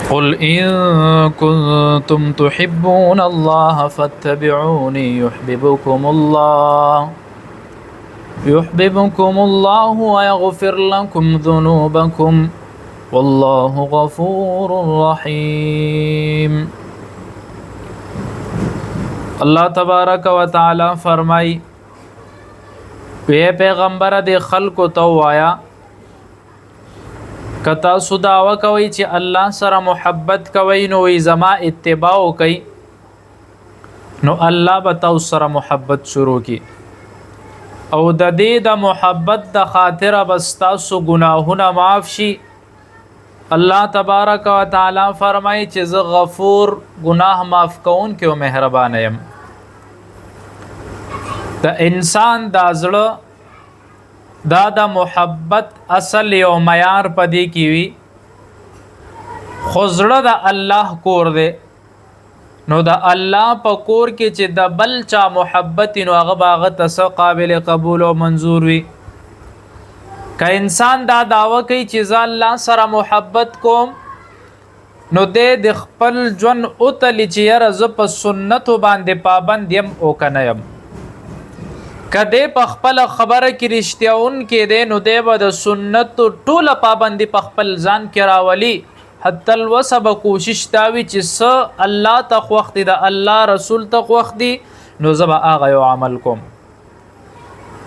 قل إن كنتم تحبون الله فاتبعوني يحببكم الله ويغفر لكم ذنوبكم والله غفور رحيم. اللہ تبارک و تعالی فرمائی اے پیغمبر دے خلق تو آیا کتا سداوا کوي چې الله سره محبت کوي نو زما اتباع کوي نو الله به تاسو سره محبت شروع کی او د دې د محبت د خاطر بس تاسو ګناهونه معاف شي. الله تبارک و تعالی فرمایي چې زه غفور ګناه معاف کون کې او مهربان یم. د انسان د زړه دا د محبت اصل یو معیار پدې کی وی خو زړه د الله کور دی نو د الله په کور کې چې د بل چا محبت نو هغه باغ ته قابل قبول او منظور وي. که انسان دا دعوه کوي چې ځان الله سره محبت کوم نو د خپل ژوند او تل چې یاره زه په سنتو باندې پابند یم او کنه یم. کده په خپل خبره کې رښتیاون کې دی نو دی به د سنت ټوله پابندي په خپل ځان کې راولي حتی الوسب کوشش تاوي چې س الله ته خوښ دی د الله رسول ته خوښ دی نو زه به هغه یو عمل کوم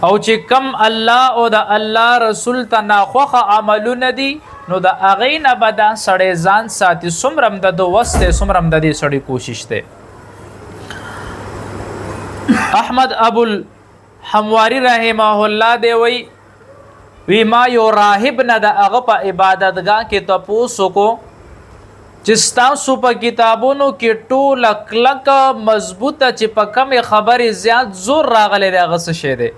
او چې کم الله او د الله رسول ته ناخوښه عملونه دي نو د هغې نه به دا سړی ځان ساتي. څومره هم د ده وس دی څومره هم د دې سړي کوشش دی. احمد ابو حمواری رحمه الله دی وی ما یو راهب نه د هغه په عبادتګاه کې تپوس کو چې ستاسو په کتابونو کې ټوله کلکه مضبوطه چې په کمې خبرې زیات زور راغلی دی هغه څه شی دی.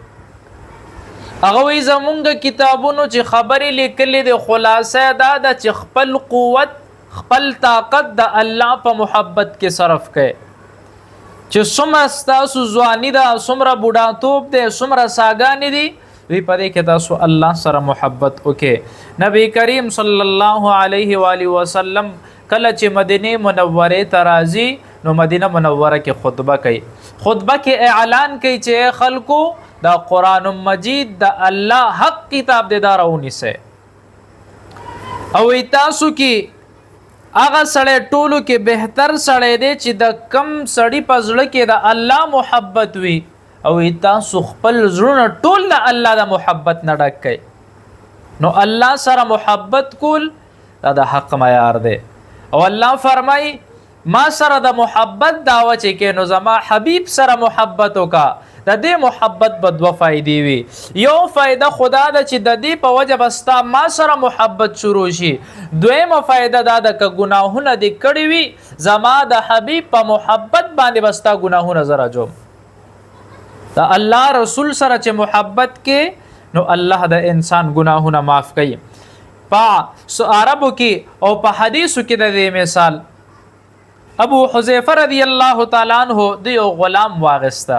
هغه وی زمونږ کتابونو چې خبرې لیکلې دی خلاصه دا ده چې خپل قوت خپل طاقت د الله په محبت کې صرف کړئ چې څومره ستاسو ځواني ده څومره بوډاتوب دی څومره ساګانې دي وی په دې کې تاسو الله سره محبت وکړئ. نبی کریم صلی الله علیه و آله وسلم کله چې مدینه منوره ته راځي نو مدینه منوره کې خطبه کوي. خطبه کې اعلان کوي چې خلکو دا قرآن مجید د الله حق کتاب دی دا راونیسئ او تاسو کې هغه سړی ټولو کې بهتر سړی دی چې د کم سړی په زړه کې د الله محبت وي او تاسو خپل زړونه ټول د الله د محبت نه ډک کړئ نو الله سره محبت کول دا د حق معیار دی. او الله فرمای ما سره د محبت دعوه چې کې نو زما حبیب سره محبت وکا د دې محبت به دوه فائدې وي. یو فائده خدا ده چې د دې په وجه بستا ما سره محبت شروع شي. دویمه فائده دا ده که ګناهونه دې کړي وي زما د حبیب په محبت باندې بستا ګناهونه زره جوم. د الله رسول سره چې محبت کې نو الله د انسان ګناهونه معاف کوي. په عربو کې او په حدیثو کې د دې مثال ابو حذیفه رضی الله تعالی عنہ د یو غلام واغسته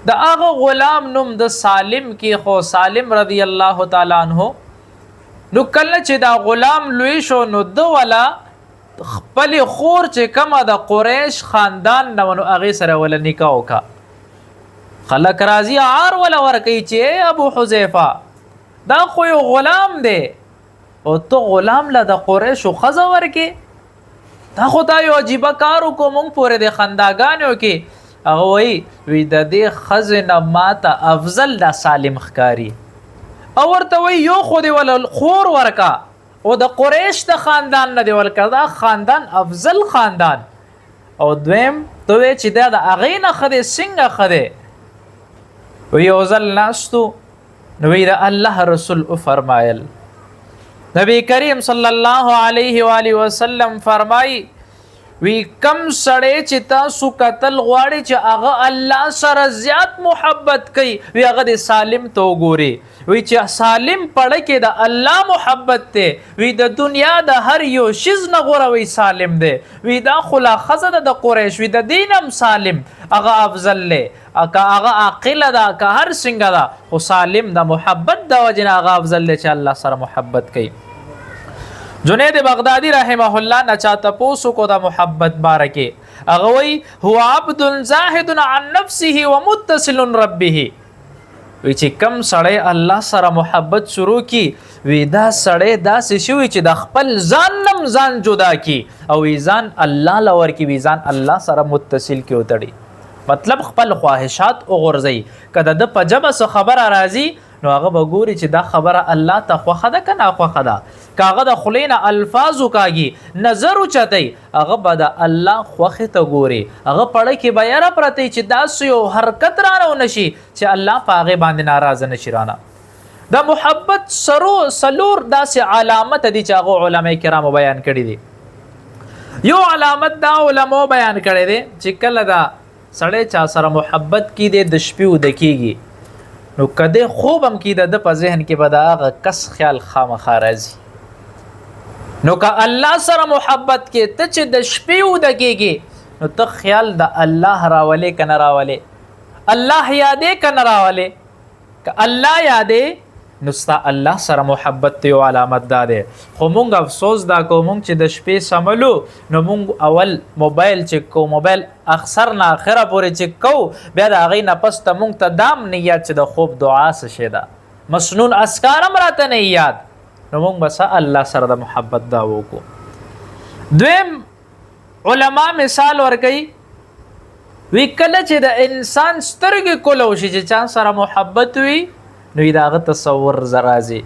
د هغه غلام نوم د سالم کې خو سالم رضی الله تعالی عنہ نو کله چې دا غلام لوی شو نو د ولا خپل خور چې کما د قریش خاندان نو هغه سره ول نکاح وکا خلک راضی عار ولا ور کوي چې ابو حذیفه دا خو یو غلام دی او تو غلام له د قریش خزه ورکی دا خو دا یو عجیب کارو کوم پورې د خنداګانو کې هغه وی د دې خزنه ماته افضل د سالم ښکاری او ورته وی یو خو دی ول خور ورکا او د قریش د خاندان نه دی ولکه دا خاندان افضل خاندان او دویم ته وی چې دا د اغې نه خده څنګه خده وی یو ځل ناستو نو وی د الله رسول فرمایل نبی کریم صلی الله علیه و آله وسلم فرمای وی کم سړی چې تاسو قتل غواړي چې هغه الله سره زیات محبت کوي وی هغه د سالم تو ګوري وی چې سالم پړه کې د الله محبت ته وی د دنیا د هر یو شیز نه غوړه وی سالم دی وی دا خلا خزه د قریش وی د دینم سالم هغه افضل له هغه عاقل ده که هر څنګه ده خو سالم د محبت د وجنه هغه افضل له چې الله سره محبت کوي. जुनेद बगदादी रहमह الله نه چاته پوسو کو دا محبت بارکه هغه وی هو عبد زاهد عن نفسه ومتصل ربه وی چې کم سړی الله سره محبت شروع کی وی دا سړی داسې شوی چې د خپل ځان نم ځان جدا کی او وی ځان الله لور کی وی ځان الله سره متصل کی وتړي مطلب خپل خواهشات او غرزي کده د پجبه څه خبره راځي نو هغه به ګوري چې دا خبره الله ته خوښه ده که ناخوښه ده که هغه د خولې نه الفاظ وکاږي نظر اوچتی هغه به د الله خوښې ته ګوري هغه پړی کې به یره پرتی چې داسې یو حرکت رانه ونشي چې الله په هغې باندې ناراضه نشي رانه د محبت سلور داسې علامت دي چې هغه علما کرامو بیان کړي دي یو علامت دا علماو بیان کړی دی چې کله دا سړی چا سره محبت کی دی د شپې وده کیږي نو کده خوب هم کی د په ذهن کې به د هغه کس خیال خامخا راځي نو که الله سره محبت کې ته چې د شپې وده کیږي نو ته خیال د الله راولې که نه راولې الله یادې که نه راولې که الله یادې نو ستا الله سره محبت ته یو علامت دا دی خو مونږ افسوس دا کوو مونږ چې د شپې سملو نو مونږ اول موبایل چک کوو موبایل اکثر نه اخره پورې چک کوو بیا د هغې نه پس ته مونږ ته دام نه یاد چې د خوب دعا څه شی ده مسنون اذکار هم راته نه یاد نو مونږ به څه الله سره د محبت دا وکړو دویم علما مثال ورکوي وی کله چې د انسان سترګې کوله وشي چې چا سره محبت وي نو د هغه تصور زرازي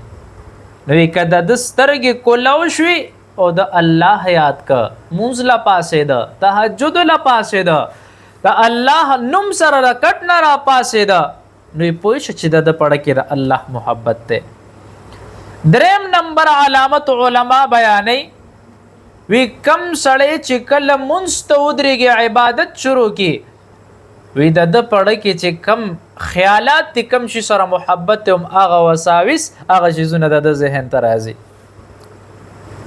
نو که د سترګې کولاو شوي او د الله یاد که مونځ له پاسېده تهجد له پاسېده د الله نوم سره د کټ نه را پاسېده نو پوه شه چې د پړه کې د الله محبت دی دریم نمبر علامت علما بیانوي وی کم سړی چې کله مونځ ته ودرېږي عبادت شروع کی وی د پړه کې چې کم خیالات تی کم شي سره محبت هم هغه وساوس هغه شیزونه د ذهن ته راځي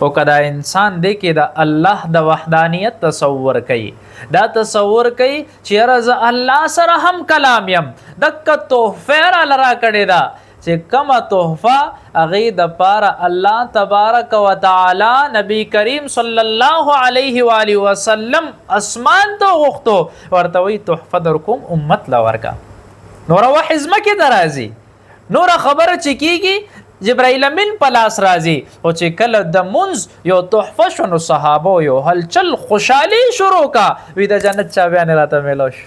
او کدا انسان دی کې د الله د وحدانیت تصور کوي دا تصور کوي چې رضا الله سره هم کلام یم دک تحفه را لرا کړی دا چې کومه تحفه هغې دپاره الله تبارک وتعالی نبی کریم صلی الله علیه و آله وسلم اسمان ته غوښتو ورته وایي تحفه در کوم امت له ورکړه نوره وحی ځمکې ته راځي نوره خبره چې کېږي جبرائیل امین په لاس راځي او چې کله د منځ یو تحفه شو نو صحابه یو هلچل خوشحالي شروع کا وی د جنت چابیانې راته میلاو شي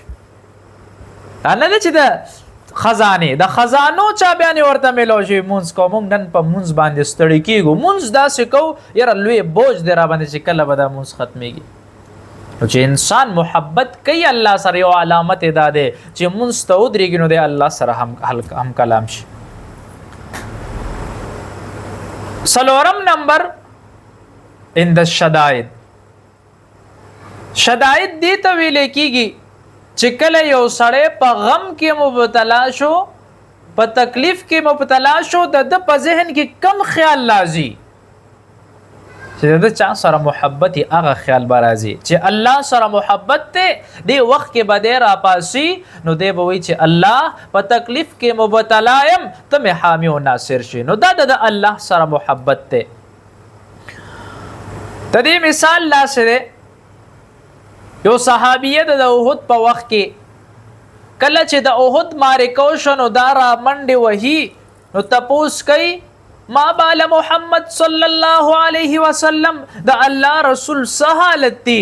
دا نه ده چې د خزانه د خزانو چابیانې ورته میلاو شي مونځ کوو مونږ نن په مونځ باندې ستړي کېږو مونځ داسې کوو یاره لوی بوج دی را باندې چې کله به دا مونځ ختمیږي نو چې انسان محبت کوي الله سره یو علامت دا دی چې مونځ ته ودرېږي نو دی الله سره هم کلام شي څلورم نمبر اند الشدائد شدائد دې ته ویل کېږي چې کله یو سړی په غم کې مبتلا شو په تکلیف کې مبتلا شو د په ذهن کې کم خیال لازي چې د چا سره محبت هغه خیال به راځي چې الله سره محبت دی دې وخت کې به دی راپاسي نو دی به وایي چې الله په تکلیف کې مبتلا یم ته مې حامي و ناصر شي نو دا د الله سره محبت دی د دې مثال داسې دی یو صحابیه د احد په وخت کې کله چې د احد معرکه وشوه نو دا را منډې وهي نو تپوس کوي ما بال محمد صلی الله علیه وسلم د الله رسول څه حالت دی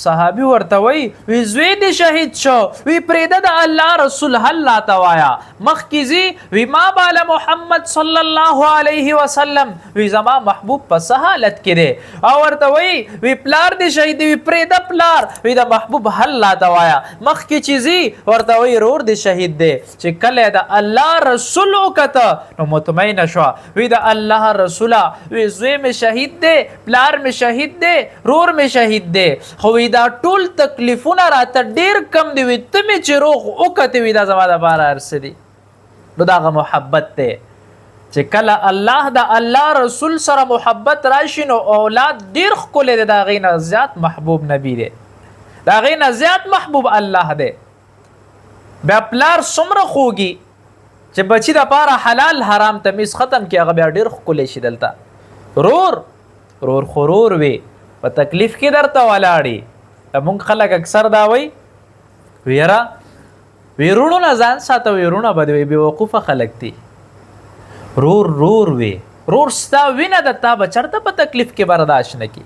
صحابي ورته وی زوی دې شهید شو وی پرېده د الله رسول الله ته وایا مخکې ځي وی ما بال محمد صلی الله علیه وسلم وی زما محبوب په څه حالت کې دی او ورته وی پلار دې شهید وی پرېده پلار وی د محبوب الله ته وایا مخکې چې ځي ورته وی رور دې شهید دی چې کله د الله رسول وکته نو مطمئنه شوه وی د الله رسوله وی زوی مې شهید دی پلار مې شهید دی رور مې شهید دی خو دا ټول تکلیفونه راته ډیر کم دی وي ته مې چې روغ وکتې وي دا زما دپاره هر څه دي نو د هغه محبت دی چې کله الله د الله رسول سره محبت راشي نو اولاد ډیر ښکلی دی د هغې نه زیات محبوب نبی دی د هغې نه زیات محبوب الله دی بیا پلار څومره خوږي چې بچي دپاره حلال حرام تمیز ختم کړي هغه بیا ډیر ښکلی شي دلته رور رور خورور وي په تکلیف کې درته ولاړي مونږ خلک اکثر دا وایي ویرا ویرونو نه ځان ساته ویرونه به د بېوقوفه خلک دي رور وي رور ستا وینه د تا به چېرته په تکلیف کې برداشت نه کي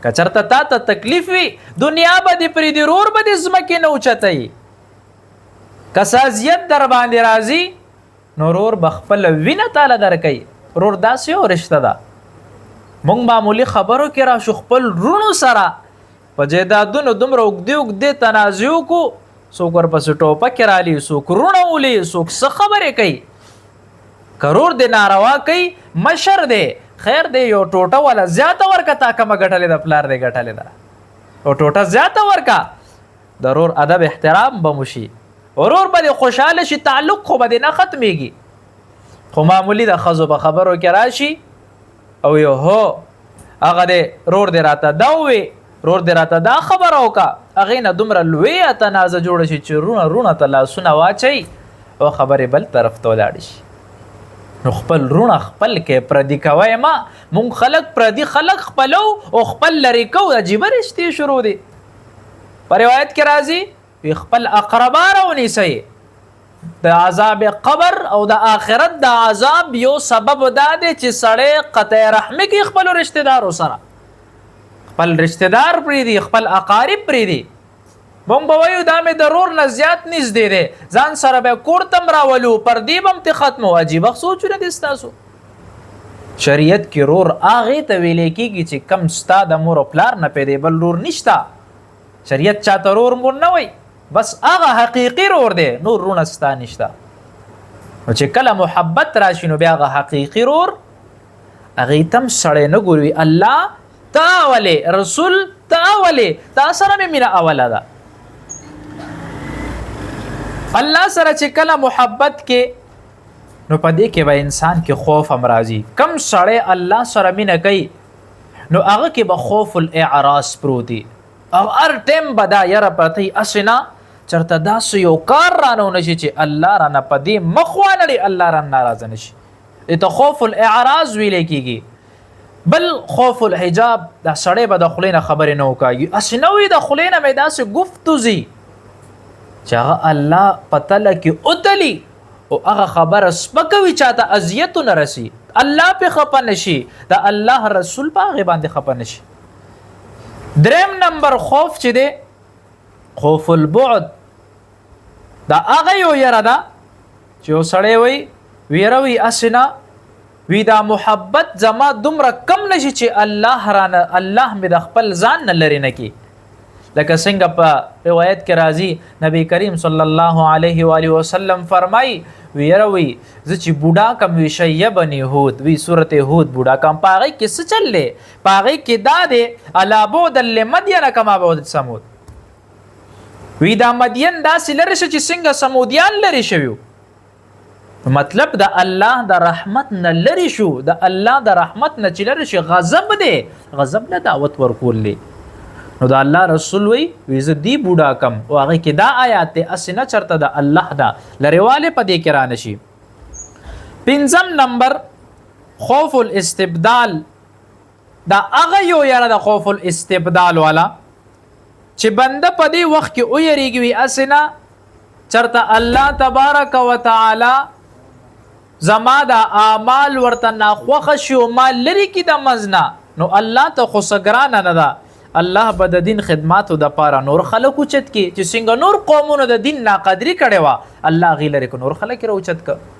که چېرته تا ته تکلیف وي دنیا به دې پرېږدي رور به دې ځمکې نه اوچتوي که سازیت در باندې راځي نو رور به خپله وینه تاله درکوي رور داسې یو رشته ده مونږ معمولي خبرو کې راشو خپل رونو سره په جایدادونو دومره اوږدې تنازع وکړو څوک ورپسې ټوپکې رالي څوک رونه ولي څوک څه خبرې کوي که رور دې ناروا کوي مشر دی خیر دی یو ټوټه والا زیاته ورکه تا کمه ګټلې ده پلار دې ګټلې ده او ټوټه زیاته ورکه د رور ادب احترام به مو شي ورور به دې خوشحاله شي تعلق خو به دې نه ختمیږي خو معمولي د ښځو په خبرو کې راشي او یو هو هغه دې رور دې راته دا ووې رور دې راته دا خبره وکړه هغې نه دومره لویه تنازع جوړه شي چې رونه ته لاسونه واچوي او خبرې بل طرف ته ولاړې شي نو خپل رونه خپل کې پردي کوی ما مونږ خلک پردي خلک خپلو او خپل لرې کوو عجیبه رشتې شروع دي په روایت کې راځي خپل اقربا راونیسئ د عذاب قبر او د آخرت د عذاب یو سبب دا دی چې سړی قطع رحمي کوي خپلو رشتې دارو سره خپل رشتې دار پرېږدي خپل اقارب پرېږدي مونږ به وایو دا مې د رور نه زیات نږدې دی ځان سره به کور تم راولو پردې به م ترې ختمو عجیبه سوچونه دي ستاسو شریعت کې رور هغې ته ویلی کېږي چې کم ستا د مور او پلار نه پیدا بل رور نشته شریعت چاته رور مور نه وایي بس هغه حقیقي رور دی نور رونه ستا نشته نو چې کله محبت راشي نو بیا هغه حقیقي رور هغې ته هم سړی نه ګوري الله تا ولې رسول تا ولې تا سره مې مینه اوله ده الله سره چې کله محبت کې نو په دې کې به انسان کې خوف هم راځي کم سړی الله سره مینه کوي نو هغه کې به خوف الاعراض پروت وي او هر ټایم به دا یره پرته وي هسې نه چېرته داسې یو کار رانه ونه شي چې الله رانه په دې مخ وانړي الله رانه ناراضه نه شي دې ته خوف الاعراض ویلی کېږي بل خوف الحجاب دا سړی به د خولې نه خبرې نه وکاږي هسې نه وي د خولې نه مې داسې ګفت وځي چې هغه الله په تله کې اتلي او هغه خبره سپکه وي چاته اذیت ونه رسي الله پې خفه نه شي د الله رسول په هغې باندې خفه نه شي دریم نمبر خوف چې دی خوف البعد دا هغه یو یره ده چې یو سړی وایي ویره وي هسې نه وی دا محبت زما دومره کم نشي چې الله مې د خپل ځان نه لرې نه کړي لکه څنګه په روایت کې راځي نبی کریم صلی الله علیه و آله وسلم فرمایي ویره وی زه چې بوډا کم وي شیبني هود وی صورت هود بوډا کم په هغې کې څه چل دی په هغې کې دا دی الا بعدا لمدین کما بعدت ثمود وی دا مدین داسې لرې شه چې څنګه سمودیان لرې شوي مطلب د الله د رحمت نه لرې شو د الله د رحمت نه چې لرې شي غضب دی غضب نه دعوت ورکول دی نو د الله رسول وی زه دی بوډا کم او هغې کې دا آیات دی هسې نه چېرته د الله دا لرېوالی په دې کې رانه شي پنځم نمبر خوف الاستبدال دا هغه یو یاره د خوف الاستبدال والا چې بنده په دې وخت کې ویریږي وي هسې نه چېرته الله تبارک وتعالی زما د اعمال ورته ناخوښه شي او ما لرې کړي د منځ نه نو الله ته خو څه ګرانه نه ده الله به د دین خدماتو دپاره نور خلک اوچت کړي چې څنګه نور قومونو د دین ناقدري کړې وه الله هغې لرې کړه نور خلک یې راوچت کړه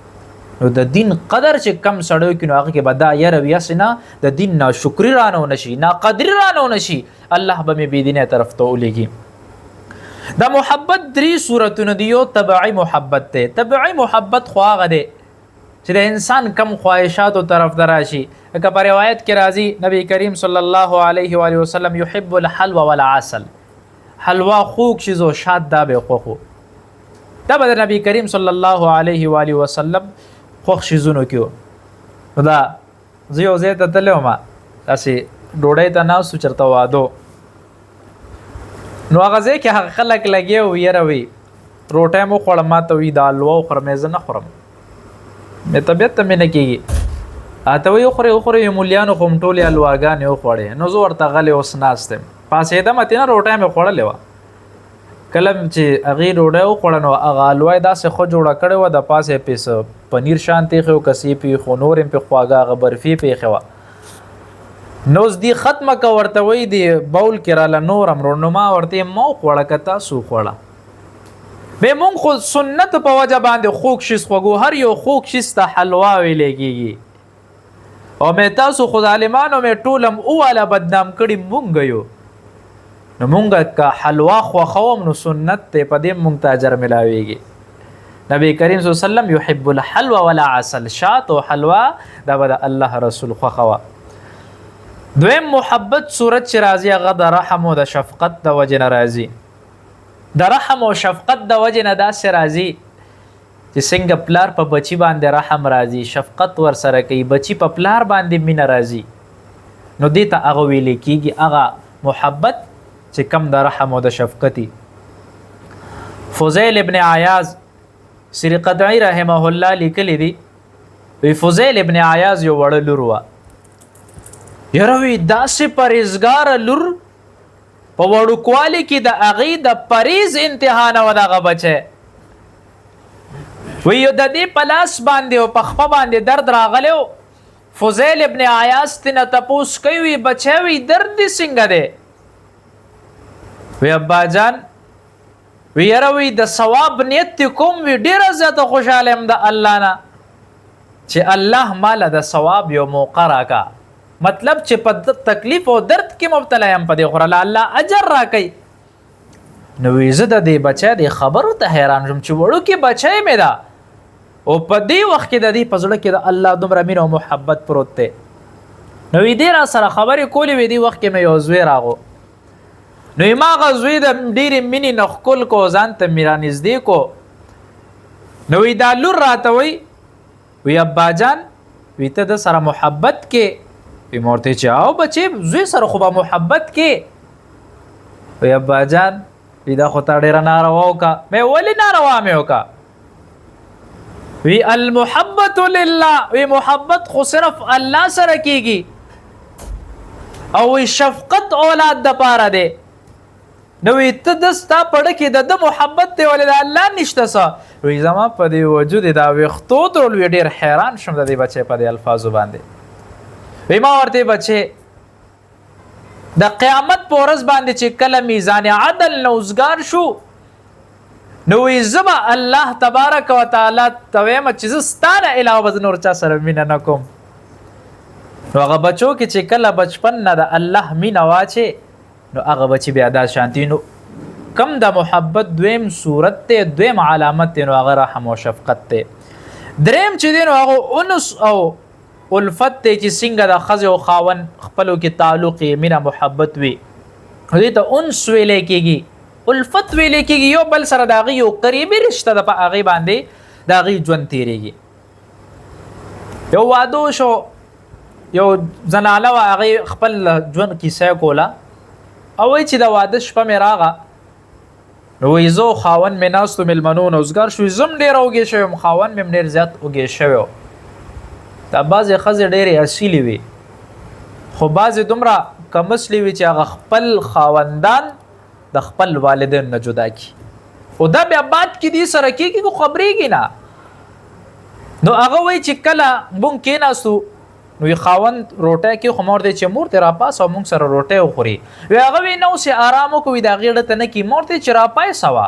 نو د دین قدر چې کم سړی وکړي نو هغه کې به دا یره وي هسې نه د دین ناشکري رانه ونه شي ناقدري رانه ونه شي الله به مې بېدینۍ طرف ته ولېږي د محبت درې صورتونه دي یو طبعي محبت دی طبعي محبت خو هغه دی چې د انسان کم خواهشاتو طرف ته راشي لکه په روایت کې راځي نبی کریم صلی الله علیه و آله وسلم یحب الحلوه والعسل حلوا خوږ شیز او شاد دا به خوښو دا به د نبی کریم صلی الله علیه و آله وسلم خوښ شیزونو کې نو دا زه یو ځای ته تللی وم داسې ډوډۍ ته ناست و چېرته واده نو هغه ځای کې هغه خلک لګیا وو یره وي روټۍ مو خوړم ما ته وي دا حلوا وخورم زه نه خورم مې طبیعت ته مې نه کېږي اته وی خوري مولیانو کوم ټولې الواګانې وخوړې نو زه ورته غلی اوس ناستم پاسېدم اتینه روټۍ مې خوړلې وه کله چې هغې ډوډۍ وخوړه نو هغه حلوا یې داسې ښه جوړه کړې وه د پاسه یې پې پنیر شانتې ایښې و کسې یې پې خو نور یې پې خواږه هغه برفي پې ایښې وه نو اوس دې ختمه که ورته وایي دې بول کې راله نور هم روڼ نو ما ورته ما وخوړه که تاسو وخوړه بیا مونږ خو سنت په وجه باندې خوږ شیز خوږو هر یو خوږ شیز ته حلوا ویلی کېږي او مې تاسو خو ظالمانو مې ټول هم اوواله بدنام کړي مونږ یو نو مونږ که حلوا خوښوم نو سنت دی په دې مونږ ته اجر ملاویږي نبی کریم صلی الله علیه وسلم یحب الحلوا ولا عسل شات او حلوا دا به د الله رسول خوښوه دویم محبت صورت چې راځي هغه د رحم او د شفقت د وجې نه راځي د رحم او شفقت د وجې نه داسې راځي چې څنګه پلار په بچی باندې رحم راځي شفقت ورسره کوي بچی په پلار باندې مینه راځي نو دې ته هغه ویلې کېږي هغه محبت چې کم د رحم او د شفقتي فضیل ابن عیاض سری قدعی رحمه الله لیکلی دی وی فضیل ابن عیاض یو وړه لور وه یاره وی داسې پرهیزګاره لور په وړوکوالي کې د هغې د پرهیز انتها نه وه دغه بچی وی یو د دې په لاس باندې او په خپه باندې درد راغلی و فضیل ابن عیاض تېنه تپوس کوي وی بچی وی درد دې څنګه دی وی ابا جان وی یاره وی د ثواب نیت دې کوم وی ډېره زیاته خوشحاله یم د الله نه چې الله ماله د ثواب یو موقع راکا مطلب چې په تکلیف او درد کې مبتلا یم په دې خوره الله اجر راکوي نو وی زه د دې بچی د خبرو ته حیران شم چې وړوکې بچی مې ده او په دې وخت کې د دې په زړه کې د الله دومره مینه او محبت پروت دی نو وی دې را سره خبرې کولې وی دې وخت کې مې یو زوی راغو نو ما هغه زوی د ډېرې مینې نه ښکل کو ځان ته مې رانږدې کو نو وی دا لور راته وی وی ابا جان وی ته د سره محبت کې وی ما ورته چې او بچې زوی سره خو به محبت کې وی ابا جان وی دا خو تا ډېره ناروا وکړه مې ولې ناروا مې وکړه وی المحبت لله وی محبت خو صرف الله سره کېږي او وی شفقت اولاد د پاره دی نو وی ته د ستا پړه کې د محبت دی ولې د الله نشته څه وی زما په دې وجود دا ویښتو درول وی ډېر حیران شوم د دې بچی په دې الفاظو باندې وی ما ورته بچی د قیامت په ورځ باندې چې کله میزان عدل نه اوزګار شو نو وی زما الله تبارک وتعالی ته وایم چې زه ستا نه علاوه به نور چا سره مینه نه کوم نو هغه بچو کې چې کله بچپن نه د الله مینه واچې نو هغه بچی بیا دا شانتي نو کم د محبت دویم صورت دی دویم علامت دی نو هغه رحم او شفقت دی دریم چې دی نو هغه انس او الفت دی چې څنګه د ښځې او خاوند خپلو کې تعلق یې مینه محبت وي دې ته انس ویلی کېږي الفت ویلی کېږي یو بل سره د هغې یو قریبي رشته ده په هغې باندې د هغې ژوند تېرېږي یو واده شو یو زنانه وه هغې خپل ژوند کیسه کوله او وایي چې د واده شپه مې راغه نو وایي زه خاوند مې ناستو مېلمنو نه اوزګار شو زه هم ډېره وږې شوی یم خاوند مې هم ډېر زیات وږې شوی و دا بعضې ښځې ډېرې اصیلې وي خو بعضې دومره کمسلې وي چې هغه خپل خاوندان د خپل والدین نه جدا کړي او دا بیا بعد کې دې سره کېږي خو خبرېږي نه نو هغه وایي چې کله مونږ کېناستو نو یې خاوند روټۍ کې خو ما ورته چې مور دې راپاس او مونږ سره روټۍ وخوري وی هغه وایي نه اوس یې ارام وکړو د هغې ډته نه کي ما ورته چې راپایسه وه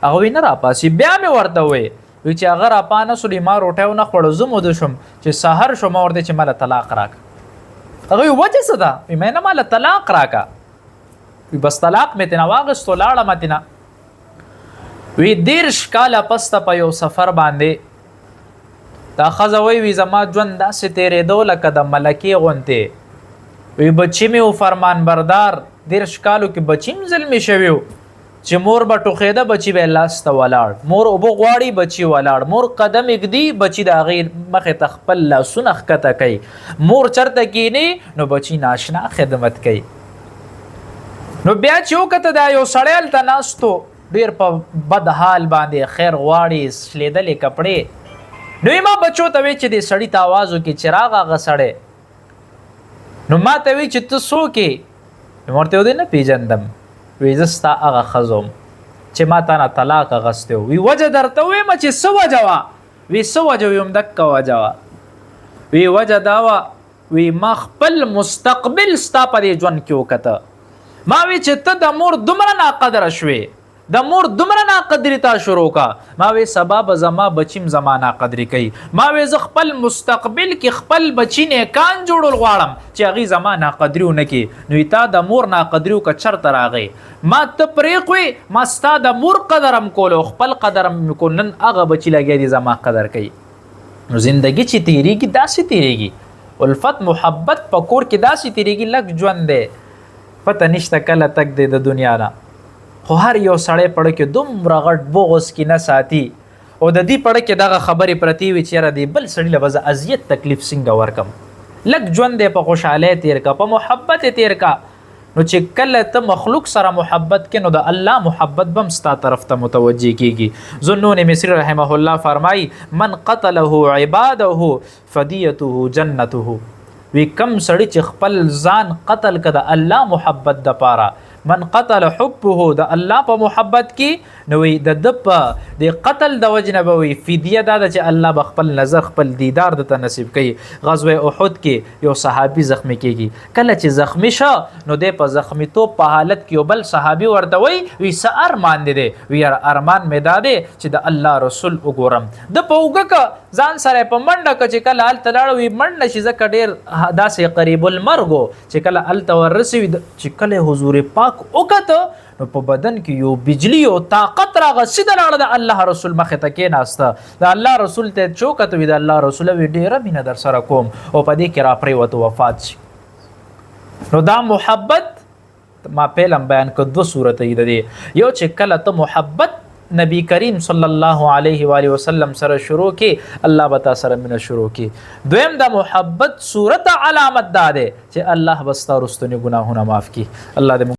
هغه وایي نه راپاسي بیا مې ورته وایي وی چې هغه راپانسولې ما روټۍ ونه خوړه زه موده شوم چې سحر شو ما ورته چې ماله طلاق راکړه هغه وایي وجه څه ده وایي مې نه ماله طلاق راکړه وی بس طلاق مې تېنه واخېستو لاړه مه تېنه وی 13 کاله پسته په یو سفر باندې دا ښځه وی زما ژوند داسې تېرېدو لکه د ملکې غوندې وی بچي مې و فرمان بردار 13 کالو کې بچي هم زلمي شوي و چې مور به ټوخېده بچي به یې لاس ته ولاړ مور اوبه غواړي بچي ولاړ مور قدم اږدي بچي د هغې مخې ته خپل لاسونه ښکته کوي مور چرته کښېني نو بچي ناشنا خدمت کوي نو بیا چې وکته دا یو سړی هلته ناست و ډېر په بد حال باندې خیر غواړي شلېدلې کپړې نو ما بچو ته وی چې د سړی ته आवाज وکي چراغ هغه سړی نو ما ته وی چې ته څوک یې مرته ودی نه پیژندم وی زستا هغه خزم چې ما تا نه طلاق غستو وی وجه درته وی ما چې سو وجوا وی سو وجه ویم دک وجوا وی وجه داوا وی ما خپل مستقبل ستا په دې ژوند کې وکته ما وی چې ته د مور دومره ناقدر شوې د مور دومره ناقدری تا شروع کا ما وی سبب زما بچیم زمانہ قدرې کوي ما وی ز خپل مستقبل کې خپل بچی نه کان جوړول غواړم چې هغه زمانہ قدریونه کې نو تا د مور ناقدریو کا چرته راغی ما ته پرېخوي ما ستا د مور قدرم کولو خپل قدرم کو نن هغه بچی لګي دي زما قدر کوي نو زندگی چې تیریږي داسې تیریږي الفت محبت پکور کې داسې تیریږي لګ ژوند دی پته نشته کله تک دی د دنیا نه خو هر یو سړی پړ کې دومره غټ بغض کې نه ساتي او د دې پړ کې دغه خبرې پرتی وي چې را دی بل سړی له وځه اذیت تکلیف څنګه ورکم لګ ژوند دی په خوشاله تیر کا په محبت تیر کا نو چې کله ته مخلوق سره محبت کې نو د الله محبت بم ستا طرف ته متوجه کیږي ذنون مصری رحمه الله فرمای من قتله عباده فدیته جنته وی کم سړی چې خپل ځان قتل کړه الله محبت د پاره من قتل حبه د الله په محبت کې نو د د قتل د وجنه به وي فدیه دا چې الله بخپل نظر خپل دیدار د نصیب کوي غزوه احد کې یو صحابي زخمی کیږي کله چې زخمی شو نو د په زخمی تو په حالت کې یو بل صحابي ورته وی س ارمان دي وی ارمان مې داده چې د الله رسول وګورم د پوګه ځان سره په منډه کې کله ال تلاړو وی منډه شي زکه ډیر داسې قریب المرغو چې کله ال تورسي چې کله حضور پاک وکته نو په بدن کې یو بجلی او طاقت راغی سیده لاړه د الله رسول مخ ته کې ناسته د الله رسول ته چوکته وی د الله رسول وی ډیره مینه در سره کوم او په دې کې را پریوت وفات شي نو دا محبت ما پیلم بیان کړ دو صورت دی یو چې کله ته محبت نبی کریم صلی الله علیه و آله وسلم سره شروع کی الله بتا سره من شروع کی دویم د محبت صورت علامت ده چې الله بستا رستنی گناهونه معاف کی الله دې